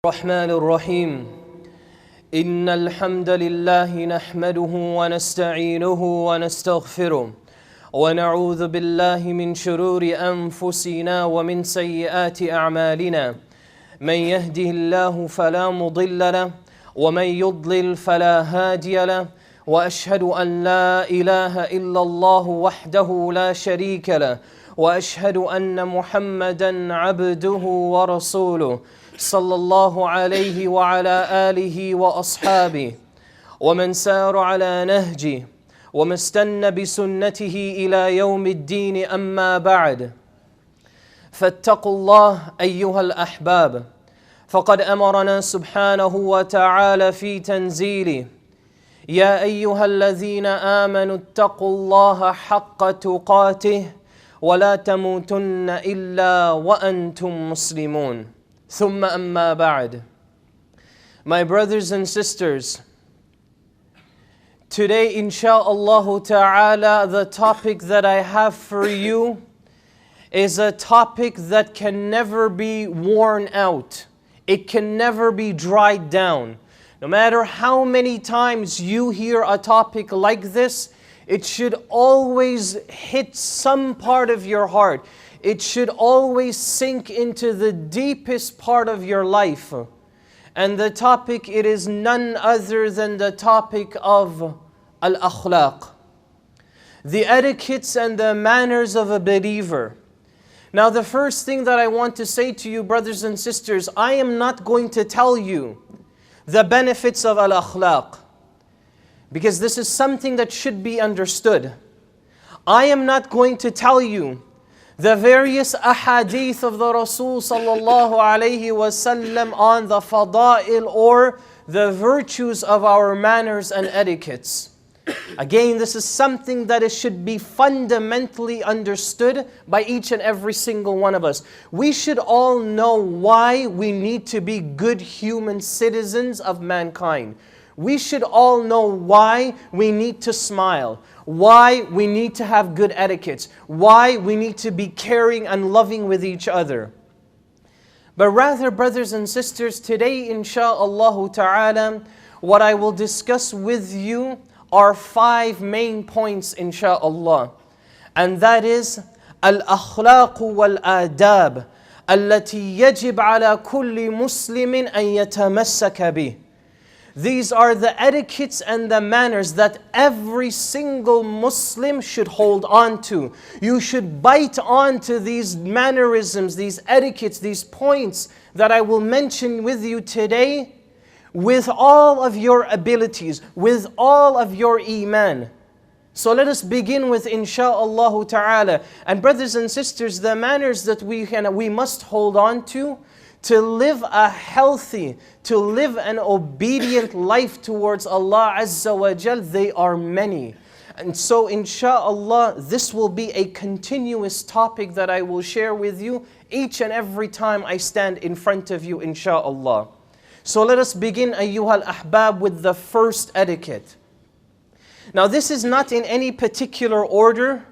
الرحمن الرحيم إن الحمد لله نحمده ونستعينه ونستغفره ونعوذ بالله من شرور أنفسنا ومن سيئات أعمالنا من يهده الله فلا مضل له ومن يضلل فلا هادي له وأشهد أن لا إله إلا الله وحده لا شريك له وأشهد أن محمدا عبده ورسوله صلى الله عليه وعلى آله وأصحابه ومن سار على نهجه ومن استنى بسنته إلى يوم الدين أما بعد فاتقوا الله أيها الأحباب فقد أمرنا سبحانه وتعالى في تنزيله يا أيها الذين آمنوا اتقوا الله حق تقاته ولا تموتن إلا وأنتم مسلمون ثم أما بعد. My brothers and sisters, today insha'Allah ta'ala the topic that I have for you is a topic that can never be worn out. It can never be dried down. No matter how many times you hear a topic like this, it should always hit some part of your heart. It should always sink into the deepest part of your life. And the topic, it is none other than the topic of al-akhlaq, the etiquettes and the manners of a believer. Now the first thing that I want to say to you, brothers and sisters, I am not going to tell you the benefits of al-akhlaq, because this is something that should be understood. I am not going to tell you the various ahadith of the Rasul sallallahu alayhi wasallam on the fada'il or the virtues of our manners and etiquettes. Again, this is something that it should be fundamentally understood by each and every single one of us. We should all know why we need to be good human citizens of mankind. We should all know why we need to smile, why we need to have good etiquettes, why we need to be caring and loving with each other. But rather, brothers and sisters, today insha'Allah ta'ala, what I will discuss with you are 5 main points insha'Allah. And that is al-akhlaq wal-adab التي يجب على كل مسلم أن يتمسك به. These are the etiquettes and the manners that every single Muslim should hold on to. You should bite on to these mannerisms, these etiquettes, these points that I will mention with you today with all of your abilities, with all of your iman. So let us begin with insha'Allah ta'ala. And brothers and sisters, the manners that we must hold on to live a healthy, to live an obedient life towards Allah Azza wa Jal, they are many. And so insha'Allah, this will be a continuous topic that I will share with you each and every time I stand in front of you insha'Allah. So let us begin ayyuhal ahbab with the first etiquette. Now this is not in any particular order,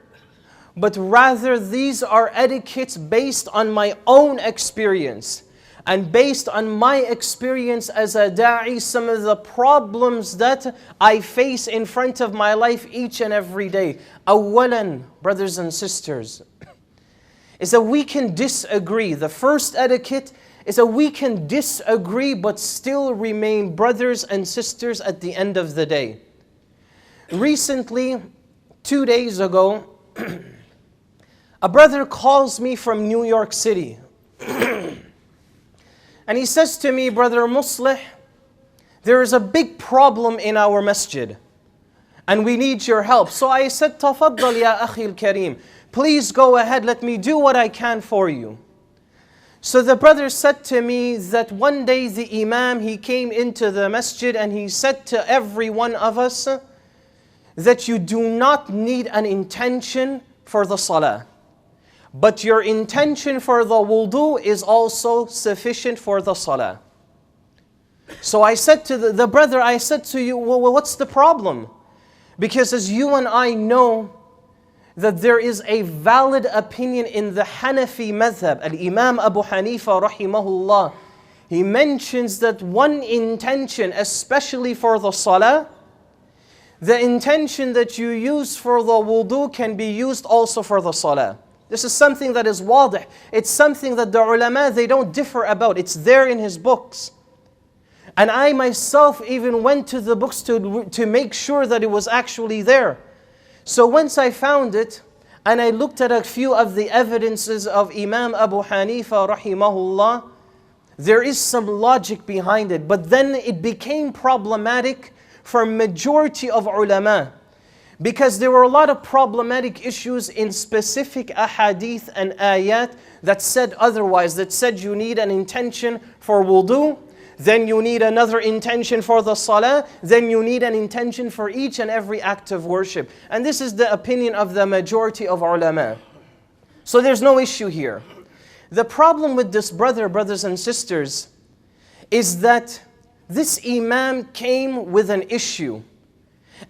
but rather these are etiquettes based on my own experience. And based on my experience as a da'i, some of the problems that I face in front of my life each and every day. Awalan, brothers and sisters, is that we can disagree. The first etiquette is that we can disagree but still remain brothers and sisters at the end of the day. Recently, 2 days ago, a brother calls me from New York City. And he says to me, Brother Musleh, there is a big problem in our masjid and we need your help. So I said, Tafaddal ya akhi al-kareem, please go ahead, let me do what I can for you. So the brother said to me that one day the imam, he came into the masjid and he said to every one of us that you do not need an intention for the salah, but your intention for the wudu is also sufficient for the salah. So I said to the brother, I said to you, well, what's the problem? Because as you and I know that there is a valid opinion in the Hanafi madhab. Al-Imam Abu Hanifa rahimahullah, he mentions that one intention, especially for the salah, the intention that you use for the wudu can be used also for the salah. This is something that is wadih. It's something that the ulama, they don't differ about. It's there in his books. And I myself even went to the books to make sure that it was actually there. So once I found it, and I looked at a few of the evidences of Imam Abu Hanifa rahimahullah, there is some logic behind it. But then it became problematic for majority of ulama, because there were a lot of problematic issues in specific ahadith and ayat that said otherwise, that said you need an intention for wudu, then you need another intention for the salah, then you need an intention for each and every act of worship. And this is the opinion of the majority of ulama. So there's no issue here. The problem with this brothers and sisters, is that this imam came with an issue.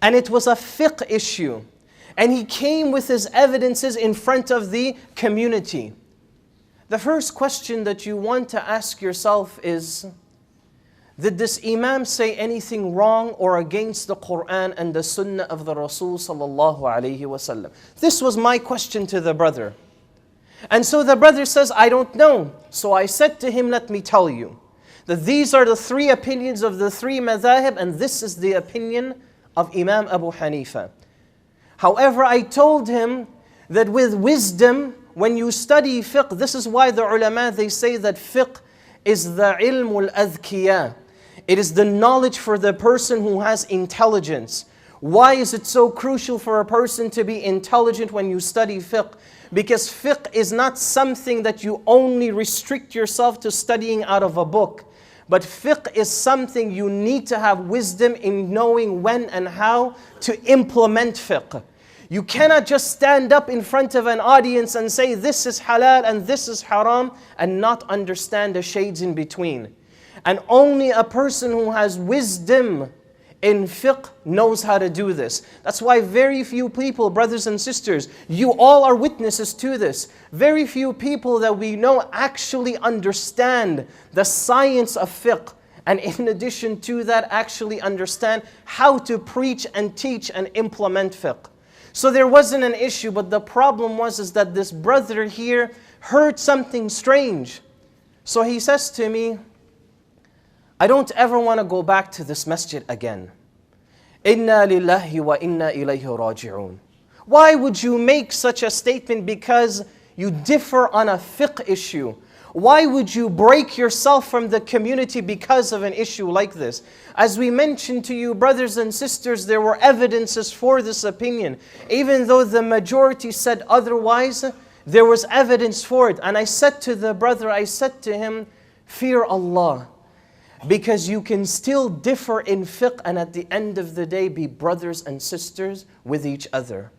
And it was a fiqh issue. And he came with his evidences in front of the community. The first question that you want to ask yourself is, did this imam say anything wrong or against the Quran and the Sunnah of the Rasul sallallahu alaihi wasallam? This was my question to the brother. And so the brother says, I don't know. So I said to him, let me tell you, that these are the three opinions of the three madhahib, and this is the opinion of Imam Abu Hanifa. However, I told him that with wisdom, when you study fiqh, this is why the ulama, they say that fiqh is the ilmul adhkiya. It is the knowledge for the person who has intelligence. Why is it so crucial for a person to be intelligent when you study fiqh? Because fiqh is not something that you only restrict yourself to studying out of a book. But fiqh is something you need to have wisdom in knowing when and how to implement fiqh. You cannot just stand up in front of an audience and say this is halal and this is haram and not understand the shades in between. And only a person who has wisdom in fiqh knows how to do this. That's why very few people, brothers and sisters, you all are witnesses to this. Very few people that we know actually understand the science of fiqh. And in addition to that, actually understand how to preach and teach and implement fiqh. So there wasn't an issue, but the problem was that this brother here heard something strange. So he says to me, I don't ever want to go back to this masjid again. Inna lillahi wa inna ilayhi raji'un. Why would you make such a statement because you differ on a fiqh issue? Why would you break yourself from the community because of an issue like this? As we mentioned to you, brothers and sisters, there were evidences for this opinion. Even though the majority said otherwise, there was evidence for it. And I said to the brother, I said to him, fear Allah. Because you can still differ in fiqh and at the end of the day be brothers and sisters with each other.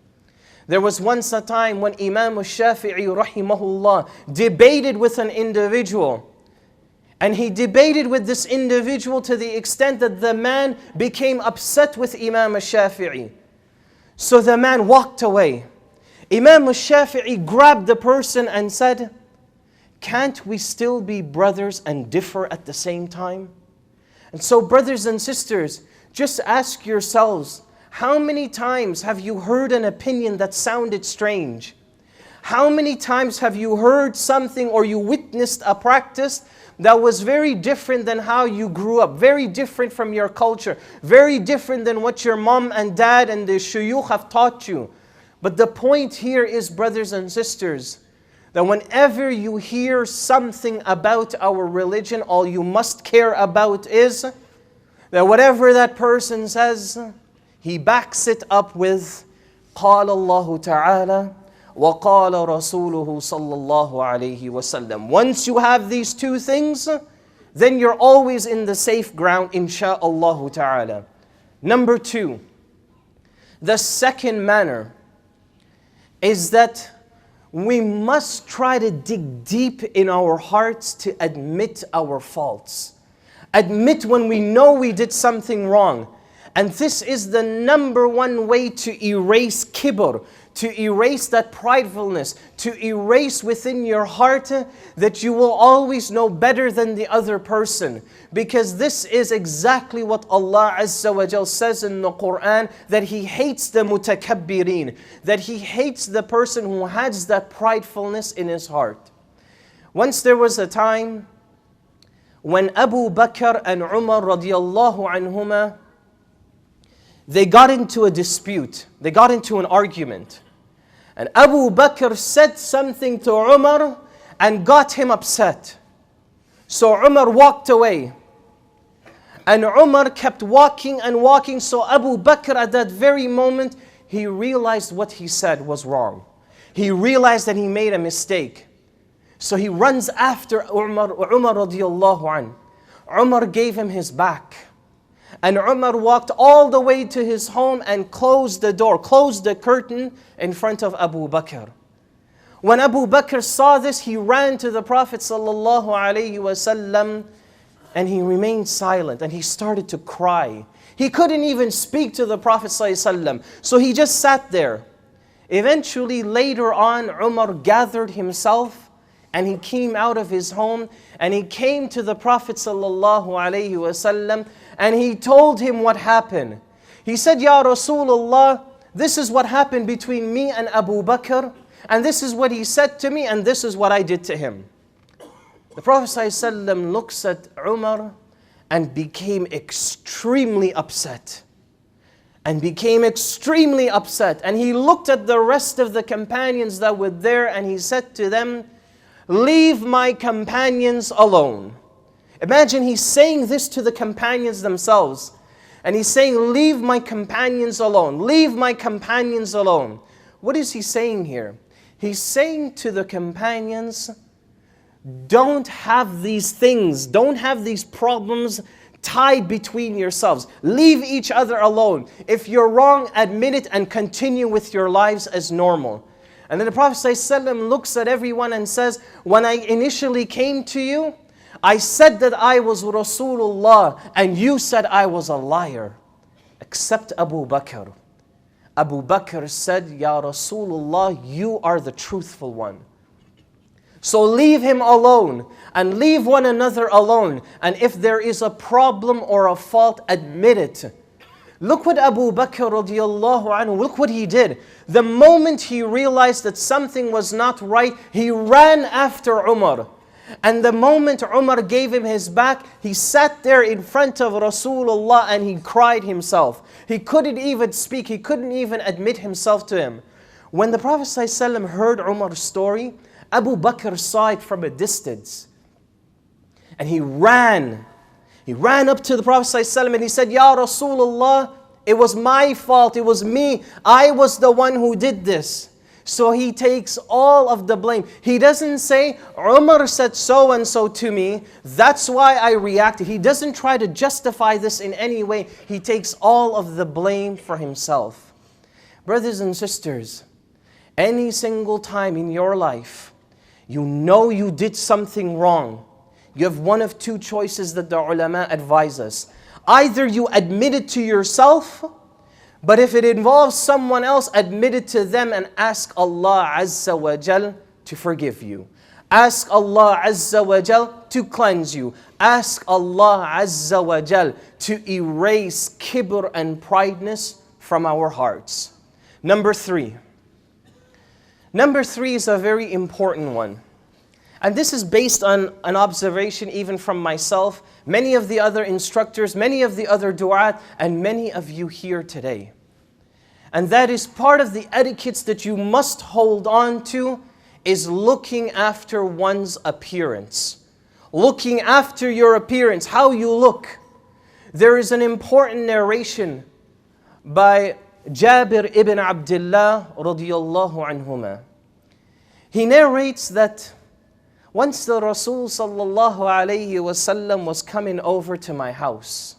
There was once a time when Imam al-Shafi'i rahimahullah debated with an individual. And he debated with this individual to the extent that the man became upset with Imam al-Shafi'i. So the man walked away. Imam al-Shafi'i grabbed the person and said, can't we still be brothers and differ at the same time? And so brothers and sisters, just ask yourselves, how many times have you heard an opinion that sounded strange? How many times have you heard something or you witnessed a practice that was very different than how you grew up, very different from your culture, very different than what your mom and dad and the shuyukh have taught you? But the point here is, brothers and sisters, that whenever you hear something about our religion, all you must care about is that whatever that person says, he backs it up with قال الله تعالى وقال رسوله صلى الله عليه وسلم. Once you have these two things, then you're always in the safe ground, insha'Allah ta'ala. Number two, the second manner is that we must try to dig deep in our hearts to admit our faults. Admit when we know we did something wrong. And this is the number one way to erase kibr, to erase that pridefulness, to erase within your heart that you will always know better than the other person. Because this is exactly what Allah Azza wa Jal says in the Quran, that He hates the mutakabbirin, that He hates the person who has that pridefulness in his heart. Once there was a time when Abu Bakr and Umar radiallahu anhuma, they got into a dispute. They got into an argument. And Abu Bakr said something to Umar and got him upset. So Umar walked away. And Umar kept walking and walking. So Abu Bakr at that very moment, he realized what he said was wrong. He realized that he made a mistake. So he runs after Umar radiallahu anh. Umar gave him his back. And Umar walked all the way to his home and closed the door, closed the curtain in front of Abu Bakr. When Abu Bakr saw this, he ran to the Prophet sallallahu alaihi wasallam and he remained silent and he started to cry. He couldn't even speak to the Prophet sallallahu alaihi wasallam, so he just sat there. Eventually, later on, Umar gathered himself and he came out of his home and he came to the Prophet sallallahu alaihi wasallam and he told him what happened. He said, Ya Rasulullah, this is what happened between me and Abu Bakr, and this is what he said to me, and this is what I did to him. The Prophet ﷺ looks at Umar and became extremely upset. And became extremely upset. And he looked at the rest of the companions that were there and he said to them, leave my companions alone. Imagine he's saying this to the companions themselves. And he's saying, leave my companions alone. Leave my companions alone. What is he saying here? He's saying to the companions, don't have these things, don't have these problems tied between yourselves. Leave each other alone. If you're wrong, admit it and continue with your lives as normal. And then the Prophet ﷺ looks at everyone and says, when I initially came to you, I said that I was Rasulullah and you said I was a liar. Except Abu Bakr. Abu Bakr said, Ya Rasulullah, you are the truthful one. So leave him alone and leave one another alone. And if there is a problem or a fault, admit it. Look what Abu Bakr radiallahu anhu, look what he did. The moment he realized that something was not right, he ran after Umar. And the moment Umar gave him his back, he sat there in front of Rasulullah and he cried himself. He couldn't even speak, he couldn't even admit himself to him. When the Prophet ﷺ heard Umar's story, Abu Bakr saw it from a distance. And he ran. He ran up to the Prophet ﷺ and he said, Ya Rasulullah, it was my fault, it was me. I was the one who did this. So he takes all of the blame. He doesn't say, Umar said so and so to me, that's why I reacted. He doesn't try to justify this in any way. He takes all of the blame for himself. Brothers and sisters, any single time in your life, you know you did something wrong, you have one of two choices that the ulama advise us. Either you admit it to yourself, but if it involves someone else, admit it to them and ask Allah Azza wa Jal to forgive you. Ask Allah Azza wa Jal to cleanse you. Ask Allah Azza wa Jal to erase kibr and prideness from our hearts. Number three. Number three is a very important one. And this is based on an observation even from myself, many of the other instructors, many of the other du'at, and many of you here today. And that is part of the etiquettes that you must hold on to, is looking after one's appearance. Looking after your appearance, how you look. There is an important narration by Jabir ibn Abdullah radiyallahu anhuma. He narrates that once the Rasul sallallahu alayhi wasallam was coming over to my house.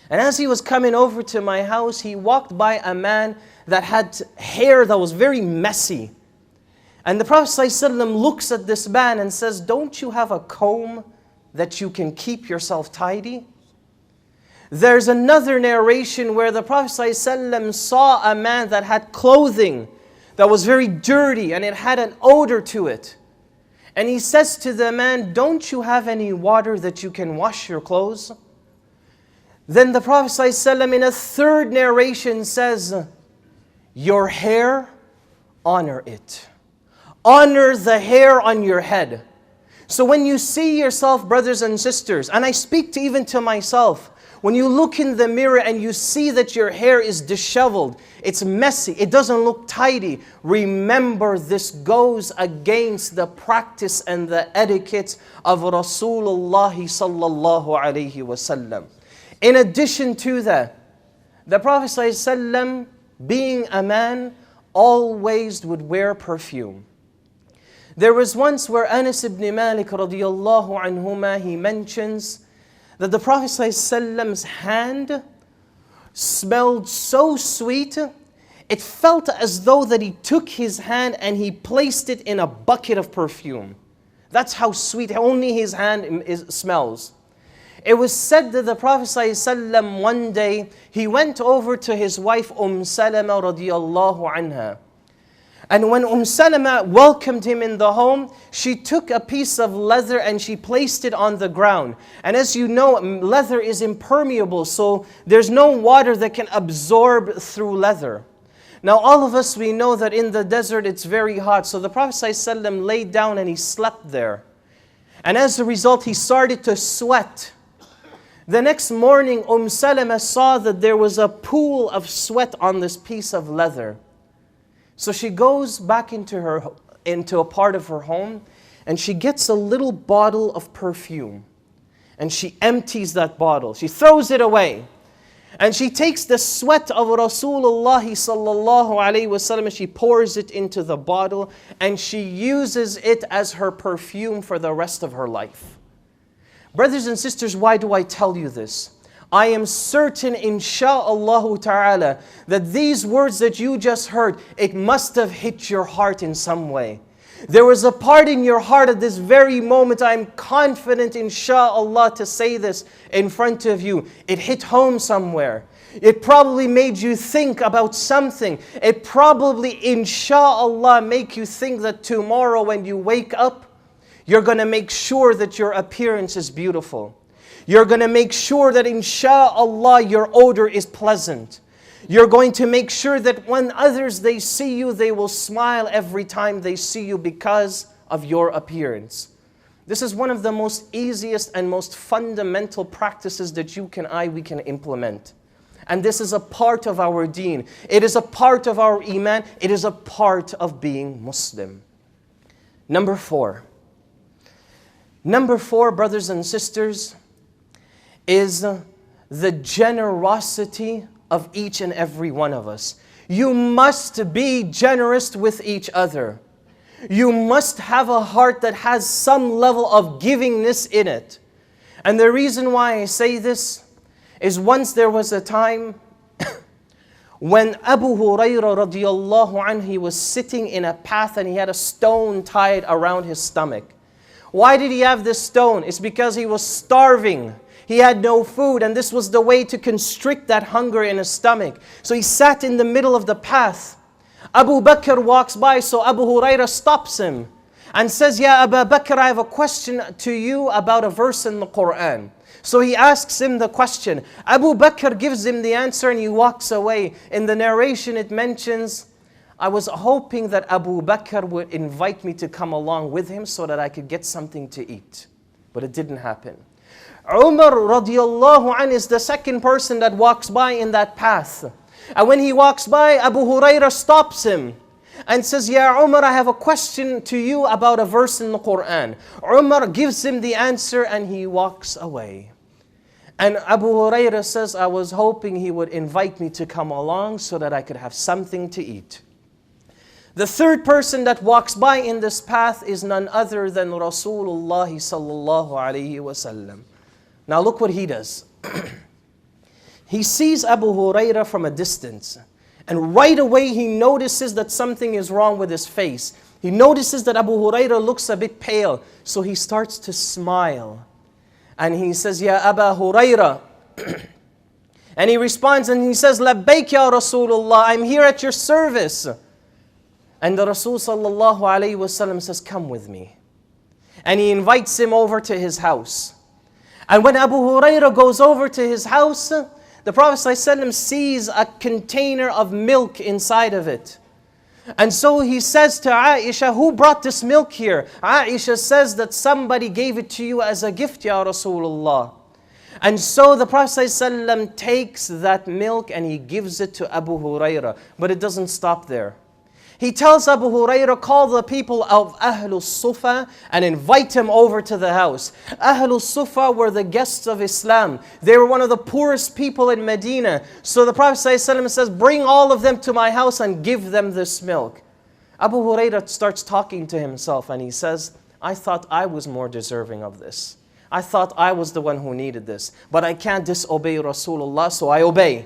And as he was coming over to my house, he walked by a man that had hair that was very messy. And the Prophet ﷺ looks at this man and says, don't you have a comb that you can keep yourself tidy? There's another narration where the Prophet ﷺ saw a man that had clothing that was very dirty and it had an odor to it. And he says to the man, "Don't you have any water that you can wash your clothes?" Then the Prophet ﷺ in a third narration says, "Your hair, honor it. Honor the hair on your head." So when you see yourself, brothers and sisters, and I speak to even to myself, when you look in the mirror and you see that your hair is disheveled, it's messy, it doesn't look tidy, remember this goes against the practice and the etiquette of Rasulullah sallallahu alaihi wasallam. In addition to that, the Prophet ﷺ, being a man, always would wear perfume. There was once where Anas ibn Malik radiyallahu anhuma, he mentions that the Prophet ﷺ's hand smelled so sweet, it felt as though that he took his hand and he placed it in a bucket of perfume. That's how sweet only his hand smells. It was said that the Prophet ﷺ one day, he went over to his wife Salama radiyallahu anha. And when Salama welcomed him in the home, she took a piece of leather and she placed it on the ground. And as you know, leather is impermeable, so there's no water that can absorb through leather. Now all of us, we know that in the desert it's very hot, so the Prophet ﷺ laid down and he slept there. And as a result, he started to sweat. The next morning, Salama saw that there was a pool of sweat on this piece of leather. So she goes back into a part of her home and she gets a little bottle of perfume. And she empties that bottle. She throws it away. And she takes the sweat of Rasulullah sallallahu alaihi wasallam and she pours it into the bottle and she uses it as her perfume for the rest of her life. Brothers and sisters, why do I tell you this? I am certain, insha'Allah ta'ala, that these words that you just heard, it must have hit your heart in some way. There was a part in your heart at this very moment, I'm confident, insha'Allah, to say this in front of you. It hit home somewhere. It probably made you think about something. It probably, insha'Allah, make you think that tomorrow when you wake up, you're going to make sure that your appearance is beautiful. You're going to make sure that insha'Allah your odor is pleasant. You're going to make sure that when others they see you, they will smile every time they see you because of your appearance. This is one of the most easiest and most fundamental practices that we can implement. And this is a part of our deen. It is a part of our iman. It is a part of being Muslim. Number four, brothers and sisters, is the generosity of each and every one of us. You must be generous with each other. You must have a heart that has some level of givingness in it. And the reason why I say this is once there was a time when Abu Hurairah radiyallahu anhu, he was sitting in a path and he had a stone tied around his stomach. Why did he have this stone? It's because he was starving. He had no food, and this was the way to constrict that hunger in his stomach. So he sat in the middle of the path. Abu Bakr walks by, so Abu Hurairah stops him and says, "Ya Abu Bakr, I have a question to you about a verse in the Quran." So he asks him the question. Abu Bakr gives him the answer and he walks away. In the narration it mentions, I was hoping that Abu Bakr would invite me to come along with him so that I could get something to eat. But it didn't happen. Umar radiyallahu anh is the second person that walks by in that path. And when he walks by, Abu Hurairah stops him and says, "Ya Umar, I have a question to you about a verse in the Quran." Umar gives him the answer and he walks away. And Abu Hurairah says, I was hoping he would invite me to come along so that I could have something to eat. The third person that walks by in this path is none other than Rasulullah sallallahu alaihi wasallam. Now look what he does. He sees Abu Hurairah from a distance. And right away he notices that something is wrong with his face. He notices that Abu Hurairah looks a bit pale. So he starts to smile. And he says, "Ya Aba Hurairah, And he responds and he says, Labbaik ya Rasulullah, I'm here at your service. And the Rasul sallallahu alayhi wasallam says, come with me. And he invites him over to his house. And when Abu Hurairah goes over to his house, the Prophet ﷺ sees a container of milk inside of it. And so he says to Aisha, who brought this milk here? Aisha says that somebody gave it to you as a gift, Ya Rasulullah. And so the Prophet ﷺ takes that milk and he gives it to Abu Hurairah. But it doesn't stop there. He tells Abu Hurairah, call the people of Ahlul Sufa and invite him over to the house. Ahlul Sufa were the guests of Islam. They were one of the poorest people in Medina. So the Prophet ﷺ says, bring all of them to my house and give them this milk. Abu Hurairah starts talking to himself and he says, I thought I was more deserving of this. I thought I was the one who needed this. But I can't disobey Rasulullah, so I obey.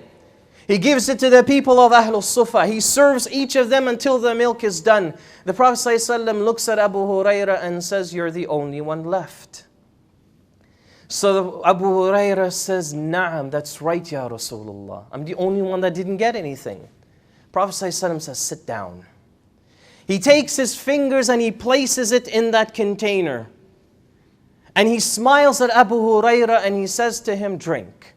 He gives it to the people of Ahlul Sufa. He serves each of them until the milk is done. The Prophet ﷺ looks at Abu Hurairah and says, you're the only one left. So Abu Hurairah says, Na'am, that's right, Ya Rasulullah. I'm the only one that didn't get anything. Prophet ﷺ says, sit down. He takes his fingers and he places it in that container. And he smiles at Abu Hurairah and he says to him, drink.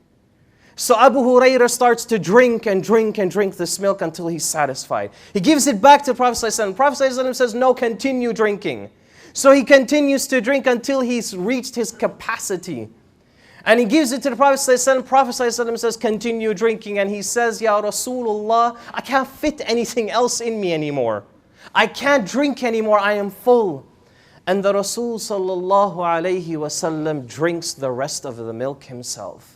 So Abu Hurairah starts to drink and drink and drink this milk until he's satisfied. He gives it back to the Prophet ﷺ. The Prophet ﷺ says, no, continue drinking. So he continues to drink until he's reached his capacity. And he gives it to the Prophet ﷺ. The Prophet ﷺ says, continue drinking. And he says, Ya Rasulullah, I can't fit anything else in me anymore. I can't drink anymore, I am full. And the Rasul sallallahu alayhi wasallam drinks the rest of the milk himself.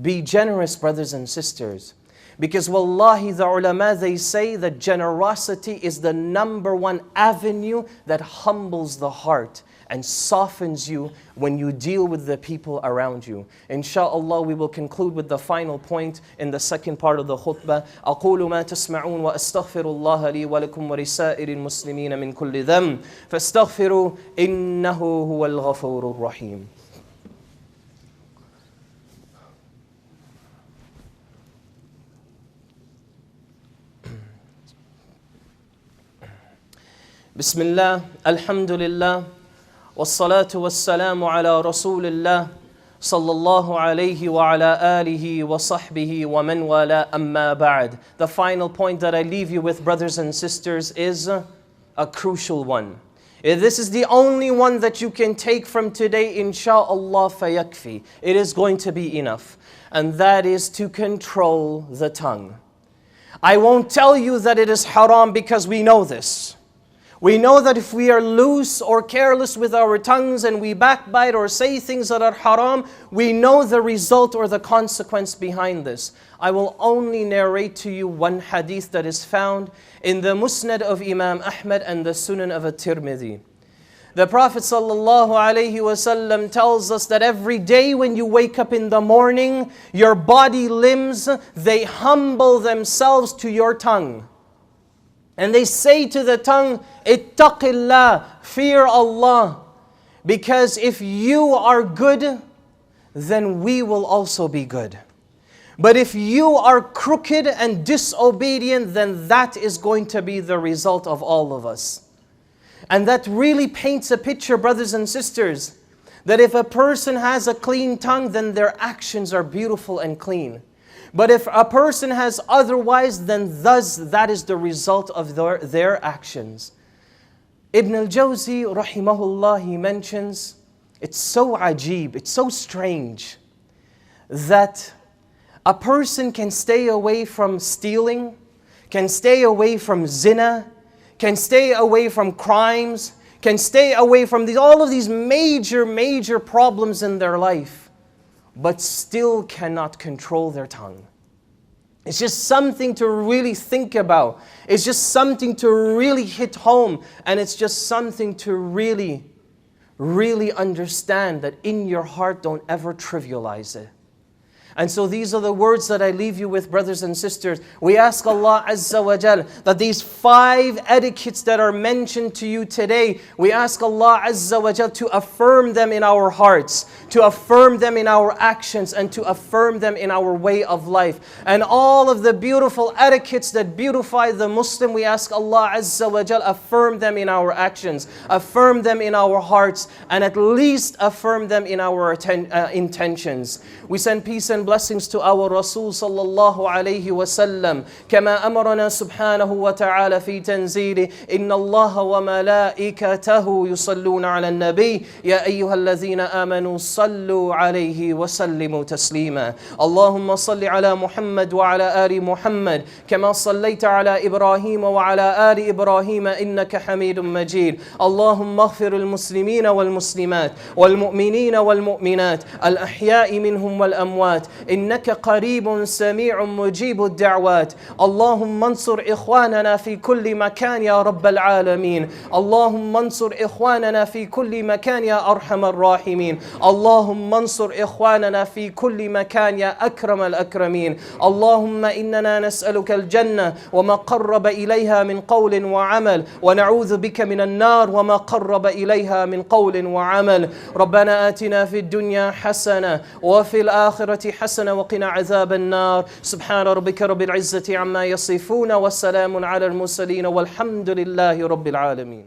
Be generous, brothers and sisters. Because wallahi, the ulama, they say that generosity is the #1 avenue that humbles the heart and softens you when you deal with the people around you. Insha'Allah, we will conclude with the final point in the second part of the khutbah. أقول ما تسمعون وأستغفر الله لي ولكم ولسائر المسلمين من كل ذنب فاستغفروا إنه هو الغفور الرحيم. بسم الله الحمد لله والصلاة والسلام على رسول الله صلى الله عليه وعلى آله وصحبه ومن والاه أما بعد. The final point that I leave you with, brothers and sisters, is a crucial one. This is the only one that you can take from today, insha'Allah fayakfi. It is going to be enough. And that is to control the tongue. I won't tell you that it is haram because we know this. We know that if we are loose or careless with our tongues and we backbite or say things that are haram, we know the result or the consequence behind this. I will only narrate to you one hadith that is found in the Musnad of Imam Ahmad and the Sunan of At-Tirmidhi. The Prophet ﷺ tells us that every day when you wake up in the morning, your body limbs, they humble themselves to your tongue. And they say to the tongue, Ittaqillah, fear Allah. Because if you are good, then we will also be good. But if you are crooked and disobedient, then that is going to be the result of all of us. And that really paints a picture, brothers and sisters, that if a person has a clean tongue, then their actions are beautiful and clean. But if a person has otherwise, then thus that is the result of their actions. Ibn al-Jawzi, rahimahullah, he mentions, it's so ajib, it's so strange, that a person can stay away from stealing, can stay away from zina, can stay away from crimes, can stay away from all of these major problems in their life, but still cannot control their tongue. It's just something to really think about. It's just something to really hit home. And it's just something to really understand that in your heart, don't ever trivialize it. And so these are the words that I leave you with, brothers and sisters. We ask Allah Azza wa Jal that these 5 etiquettes that are mentioned to you today, we ask Allah Azza wa Jal to affirm them in our hearts, to affirm them in our actions, and to affirm them in our way of life. And all of the beautiful etiquettes that beautify the Muslim, we ask Allah Azza wa Jal affirm them in our actions, affirm them in our hearts, and at least affirm them in our intentions. We send peace and blessings to our Rasul sallallahu alayhi wa sallam. كما أمرنا سبحانه وتعالى في تنزيله إن الله وملائكته يصلون على النبي يا أيها الذين آمنوا صلوا عليه وسلموا تسليما. اللهم صل على محمد وعلى آل محمد كما صليت على إبراهيم وعلى آل إبراهيم إنك حميد مجيد. اللهم اغفر المسلمين والمسلمات والمؤمنين والمؤمنات الأحياء منهم والأموات إنك قريب سميع مجيب الدعوات. اللهم انصر إخواننا في كل مكان يا رب العالمين. اللهم انصر إخواننا في كل مكان يا أرحم الراحمين. اللهم انصر إخواننا في كل مكان يا أكرم الأكرمين. اللهم إننا نسألك الجنة وما قرب إليها من قول وعمل، ونعوذ بك من النار وما قرب إليها من قول وعمل. ربنا آتنا في الدنيا حسنة وفي الآخرة حسنة وقنا عذاب النار. سبحان ربك رب العزة عما يصفون وسلام على المرسلين والحمد لله رب العالمين.